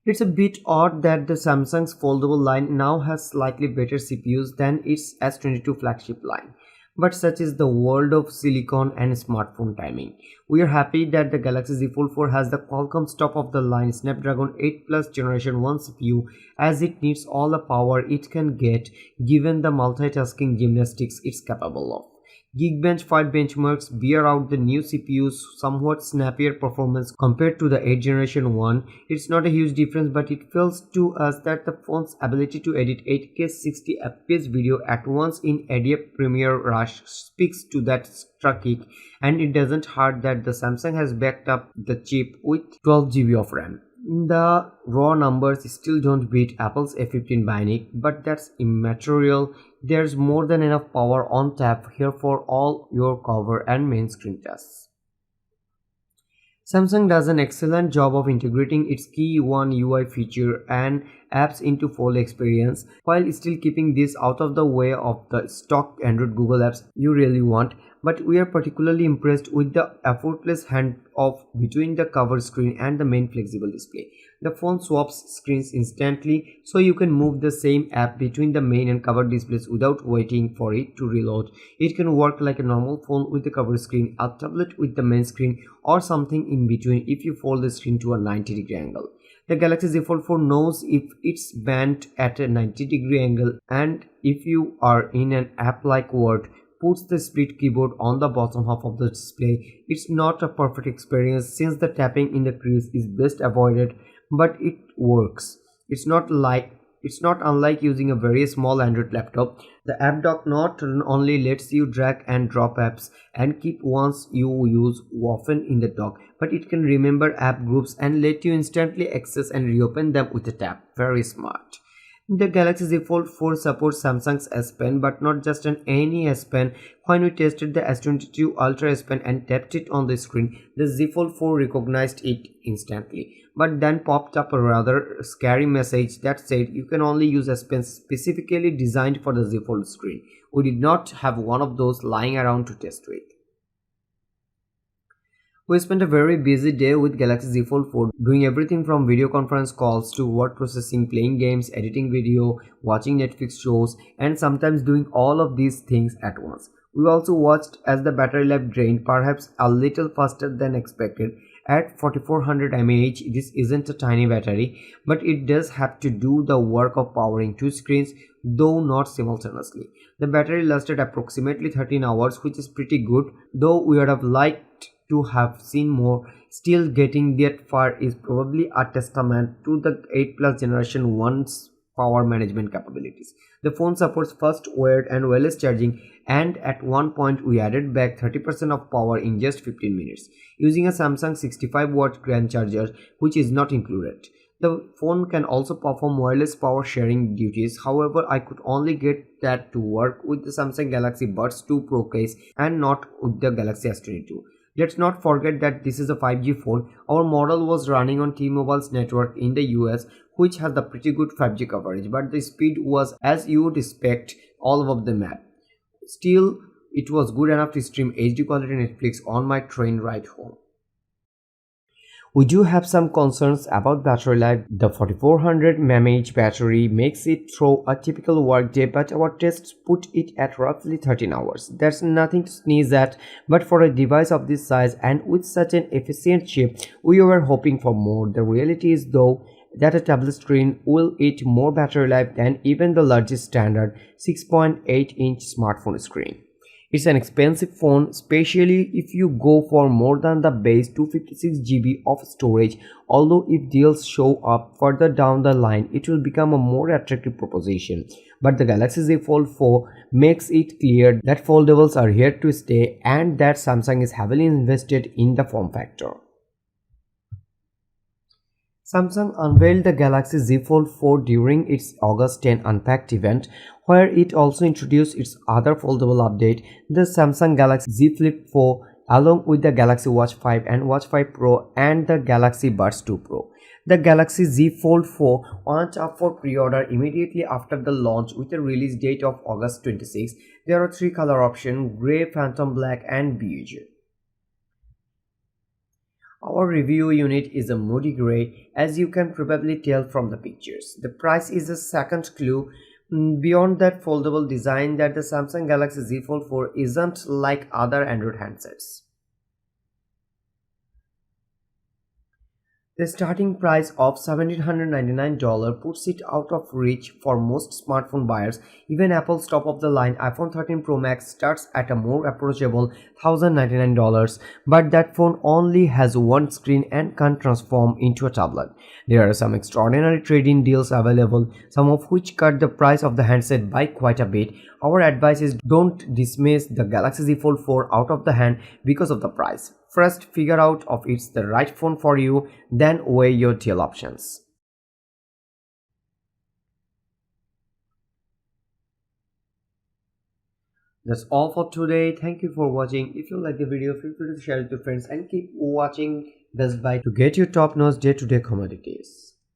It's a bit odd that the Samsung's foldable line now has slightly better CPUs than its S22 flagship line. But such is the world of silicon and smartphone timing. We are happy that the Galaxy Z Fold 4 has the Qualcomm's top-of-the-line Snapdragon 8 Plus Generation 1 CPU, as it needs all the power it can get given the multitasking gymnastics it's capable of. Geekbench 5 benchmarks bear out the new CPU's somewhat snappier performance compared to the 8th generation one. It's not a huge difference, but it feels to us that the phone's ability to edit 8K 60 FPS video at once in Adobe Premiere Rush speaks to that kick, and it doesn't hurt that the Samsung has backed up the chip with 12 GB of RAM. The raw numbers still don't beat Apple's A15 Bionic, but that's immaterial. There's more than enough power on tap here for all your cover and main screen tests. Samsung does an excellent job of integrating its key One UI feature and apps into full experience, while still keeping this out of the way of the stock Android Google apps you really want. But we are particularly impressed with the effortless hand off between the cover screen and the main flexible display. The phone swaps screens instantly, so you can move the same app between the main and cover displays without waiting for it to reload. It can work like a normal phone with the cover screen, a tablet with the main screen, or something in between if you fold the screen to a 90-degree angle. The Galaxy Z Fold 4 knows if it's bent at a 90-degree angle, and if you are in an app like Word, puts the split keyboard on the bottom half of the display. It's not a perfect experience since the tapping in the crease is best avoided, but it works. It's not unlike using a very small Android laptop. The app dock not only lets you drag and drop apps and keep ones you use often in the dock, but it can remember app groups and let you instantly access and reopen them with a tap. Very smart. The Galaxy Z Fold 4 supports Samsung's S Pen, but not just any S Pen. When we tested the S22 Ultra S Pen and tapped it on the screen, the Z Fold 4 recognized it instantly, but then popped up a rather scary message that said you can only use S Pen specifically designed for the Z Fold screen. We did not have one of those lying around to test with. We spent a very busy day with Galaxy Z Fold 4, doing everything from video conference calls to word processing, playing games, editing video, watching Netflix shows, and sometimes doing all of these things at once. We also watched as the battery life drained, perhaps a little faster than expected. At 4400 mAh, this isn't a tiny battery, but it does have to do the work of powering two screens, though not simultaneously. The battery lasted approximately 13 hours, which is pretty good, though we would have liked to have seen more. Still, getting that far is probably a testament to the 8 Plus Generation 1's power management capabilities. The phone supports fast, wired and wireless charging, and at one point we added back 30% of power in just 15 minutes using a Samsung 65-watt grand charger, which is not included. The phone can also perform wireless power sharing duties. However, I could only get that to work with the Samsung Galaxy Buds 2 Pro case and not with the Galaxy S22. Let's not forget that this is a 5G phone. Our model was running on T-Mobile's network in the US, which has the pretty good 5G coverage, but the speed was as you would expect all over the map. Still, it was good enough to stream HD quality Netflix on my train ride home. We do have some concerns about battery life. The 4400 mAh battery makes it through a typical workday, but our tests put it at roughly 13 hours. That's nothing to sneeze at, but for a device of this size and with such an efficient chip, we were hoping for more. The reality is, though, that a tablet screen will eat more battery life than even the largest standard 6.8-inch smartphone screen. It's an expensive phone, especially if you go for more than the base 256 GB of storage, although if deals show up further down the line, it will become a more attractive proposition. But the Galaxy Z Fold 4 makes it clear that foldables are here to stay and that Samsung is heavily invested in the form factor. Samsung unveiled the Galaxy Z Fold 4 during its August 10 Unpacked event, where it also introduced its other foldable update, the Samsung Galaxy Z Flip 4, along with the Galaxy Watch 5 and Watch 5 Pro and the Galaxy Buds 2 Pro. The Galaxy Z Fold 4 went up for pre-order immediately after the launch with a release date of August 26. There are three color options: grey, phantom black and beige. Our review unit is a moody grey, as you can probably tell from the pictures. The price is a second clue. Beyond that foldable design, that the Samsung Galaxy Z Fold 4 isn't like other Android handsets. The starting price of $1,799 puts it out of reach for most smartphone buyers. Even Apple's top-of-the-line iPhone 13 Pro Max starts at a more approachable $1,099, but that phone only has one screen and can't transform into a tablet. There are some extraordinary trade-in deals available, some of which cut the price of the handset by quite a bit. Our advice is don't dismiss the Galaxy Z Fold 4 out of the hand because of the price. First, figure out if it's the right phone for you, then weigh your deal options. That's all for today. Thank you for watching. If you like the video, feel free to share it with friends and keep watching Best Buy to get your top-notch day-to-day commodities.